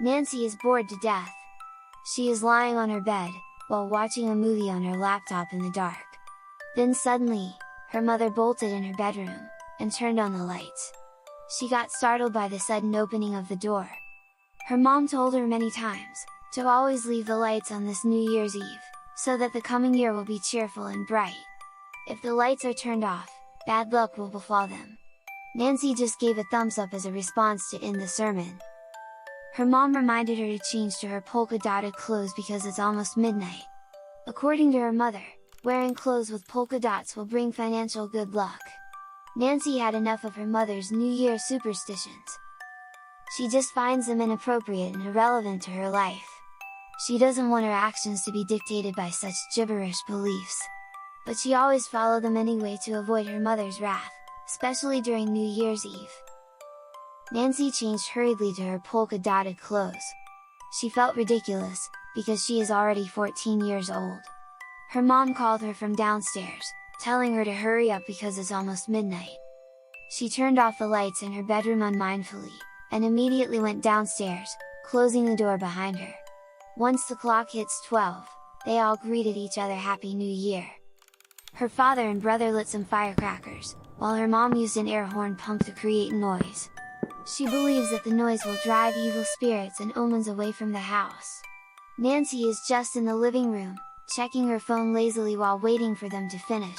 Nancy is bored to death. She is lying on her bed, while watching a movie on her laptop in the dark. Then suddenly, her mother bolted in her bedroom, and turned on the lights. She got startled by the sudden opening of the door. Her mom told her many times, to always leave the lights on this New Year's Eve, so that the coming year will be cheerful and bright. If the lights are turned off, bad luck will befall them. Nancy just gave a thumbs up as a response to end the sermon. Her mom reminded her to change to her polka-dotted clothes because it's almost midnight. According to her mother, wearing clothes with polka dots will bring financial good luck. Nancy had enough of her mother's New Year superstitions. She just finds them inappropriate and irrelevant to her life. She doesn't want her actions to be dictated by such gibberish beliefs. But she always followed them anyway to avoid her mother's wrath, especially during New Year's Eve. Nancy changed hurriedly to her polka-dotted clothes. She felt ridiculous, because she is already 14 years old. Her mom called her from downstairs, telling her to hurry up because it's almost midnight. She turned off the lights in her bedroom unmindfully, and immediately went downstairs, closing the door behind her. Once the clock hits 12, they all greeted each other Happy New Year. Her father and brother lit some firecrackers, while her mom used an air horn pump to create noise. She believes that the noise will drive evil spirits and omens away from the house. Nancy is just in the living room, checking her phone lazily while waiting for them to finish.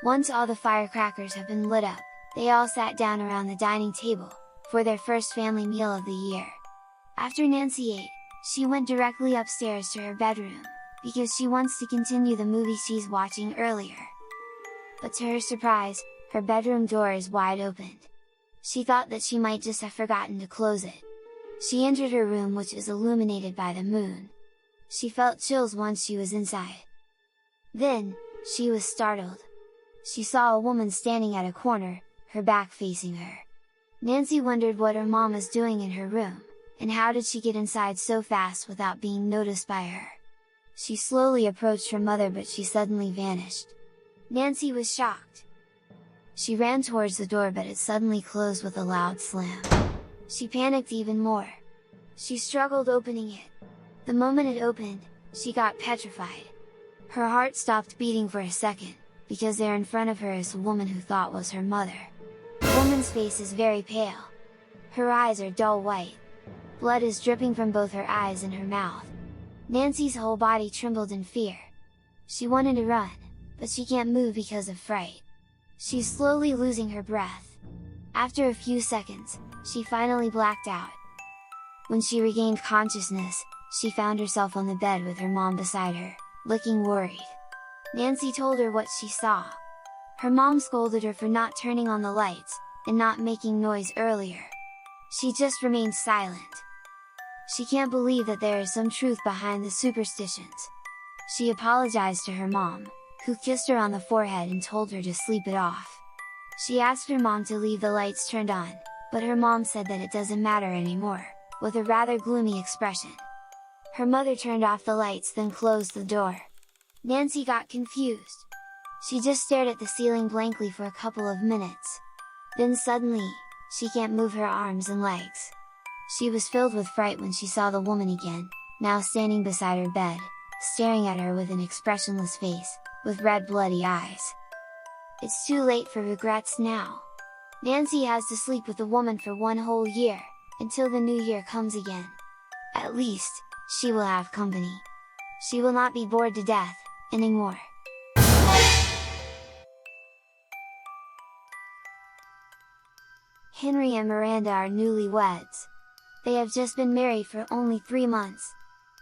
Once all the firecrackers have been lit up, they all sat down around the dining table, for their first family meal of the year. After Nancy ate, she went directly upstairs to her bedroom, because she wants to continue the movie she's watching earlier. But to her surprise, her bedroom door is wide open. She thought that she might just have forgotten to close it. She entered her room, which is illuminated by the moon. She felt chills once she was inside. Then, she was startled. She saw a woman standing at a corner, her back facing her. Nancy wondered what her mom was doing in her room, and how did she get inside so fast without being noticed by her. She slowly approached her mother, but she suddenly vanished. Nancy was shocked. She ran towards the door, but it suddenly closed with a loud slam. She panicked even more. She struggled opening it. The moment it opened, she got petrified. Her heart stopped beating for a second, because there in front of her is a woman who thought was her mother. The woman's face is very pale. Her eyes are dull white. Blood is dripping from both her eyes and her mouth. Nancy's whole body trembled in fear. She wanted to run, but she can't move because of fright. She's slowly losing her breath. After a few seconds, she finally blacked out. When she regained consciousness, she found herself on the bed with her mom beside her, looking worried. Nancy told her what she saw. Her mom scolded her for not turning on the lights, and not making noise earlier. She just remained silent. She can't believe that there is some truth behind the superstitions. She apologized to her mom, who kissed her on the forehead and told her to sleep it off. She asked her mom to leave the lights turned on, but her mom said that it doesn't matter anymore, with a rather gloomy expression. Her mother turned off the lights, then closed the door. Nancy got confused. She just stared at the ceiling blankly for a couple of minutes. Then suddenly, she can't move her arms and legs. She was filled with fright when she saw the woman again, now standing beside her bed, staring at her with an expressionless face, with red bloody eyes. It's too late for regrets now. Nancy has to sleep with the woman for 1 whole year, until the new year comes again. At least, she will have company. She will not be bored to death, anymore. Henry and Miranda are newlyweds. They have just been married for only 3 months.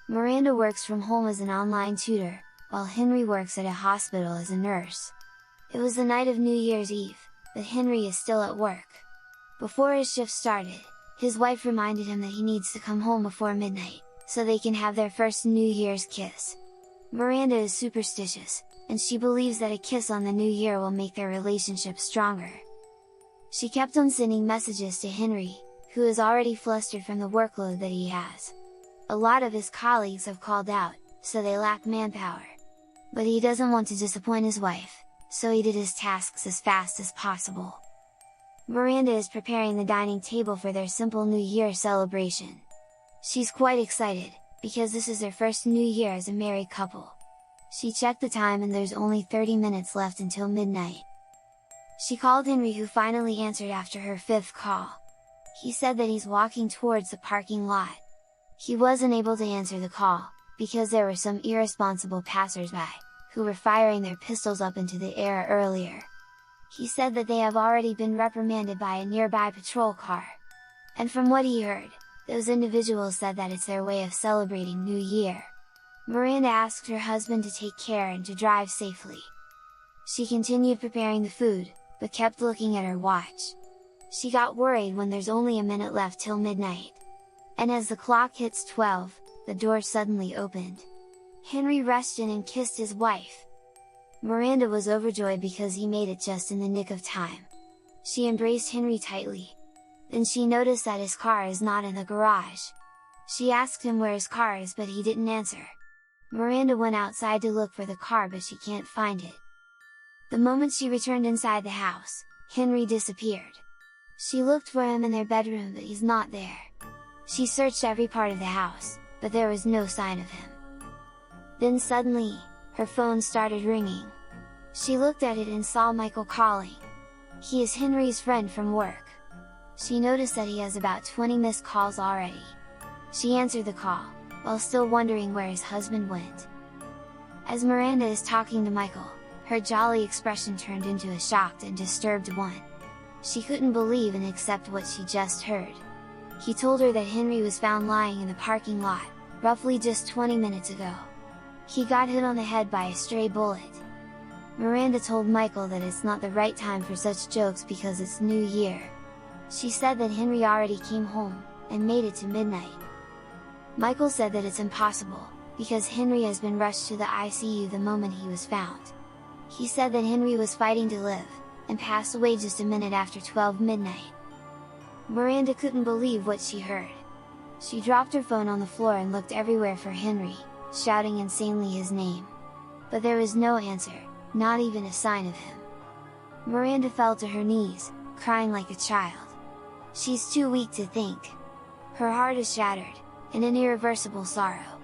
Miranda works from home as an online tutor, while Henry works at a hospital as a nurse. It was the night of New Year's Eve, but Henry is still at work. Before his shift started, his wife reminded him that he needs to come home before midnight, so they can have their first New Year's kiss. Miranda is superstitious, and she believes that a kiss on the new year will make their relationship stronger. She kept on sending messages to Henry, who is already flustered from the workload that he has. A lot of his colleagues have called out, so they lack manpower. But he doesn't want to disappoint his wife, so he did his tasks as fast as possible. Miranda is preparing the dining table for their simple New Year celebration. She's quite excited, because this is their first New Year as a married couple. She checked the time and there's only 30 minutes left until midnight. She called Henry, who finally answered after her 5th call. He said that he's walking towards the parking lot. He wasn't able to answer the call, because there were some irresponsible passersby, who were firing their pistols up into the air earlier. He said that they have already been reprimanded by a nearby patrol car. And from what he heard, those individuals said that it's their way of celebrating New Year. Miranda asked her husband to take care and to drive safely. She continued preparing the food, but kept looking at her watch. She got worried when there's only a minute left till midnight. And as the clock hits 12, the door suddenly opened. Henry rushed in and kissed his wife. Miranda was overjoyed because he made it just in the nick of time. She embraced Henry tightly. Then she noticed that his car is not in the garage. She asked him where his car is, but he didn't answer. Miranda went outside to look for the car, but she can't find it. The moment she returned inside the house, Henry disappeared. She looked for him in their bedroom, but he's not there. She searched every part of the house, but there was no sign of him. Then suddenly, her phone started ringing. She looked at it and saw Michael calling. He is Henry's friend from work. She noticed that he has about 20 missed calls already. She answered the call, while still wondering where his husband went. As Miranda is talking to Michael, her jolly expression turned into a shocked and disturbed one. She couldn't believe and accept what she just heard. He told her that Henry was found lying in the parking lot, roughly just 20 minutes ago. He got hit on the head by a stray bullet. Miranda told Michael that it's not the right time for such jokes because it's New Year. She said that Henry already came home, and made it to midnight. Michael said that it's impossible, because Henry has been rushed to the ICU the moment he was found. He said that Henry was fighting to live, and passed away just a minute after 12 midnight. Miranda couldn't believe what she heard. She dropped her phone on the floor and looked everywhere for Henry, shouting insanely his name. But there was no answer, not even a sign of him. Miranda fell to her knees, crying like a child. She's too weak to think. Her heart is shattered, in an irreversible sorrow.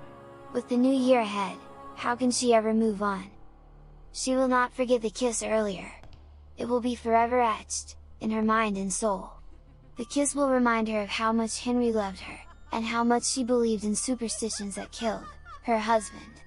With the new year ahead, how can she ever move on? She will not forget the kiss earlier. It will be forever etched, in her mind and soul. The kiss will remind her of how much Henry loved her, and how much she believed in superstitions that killed her husband.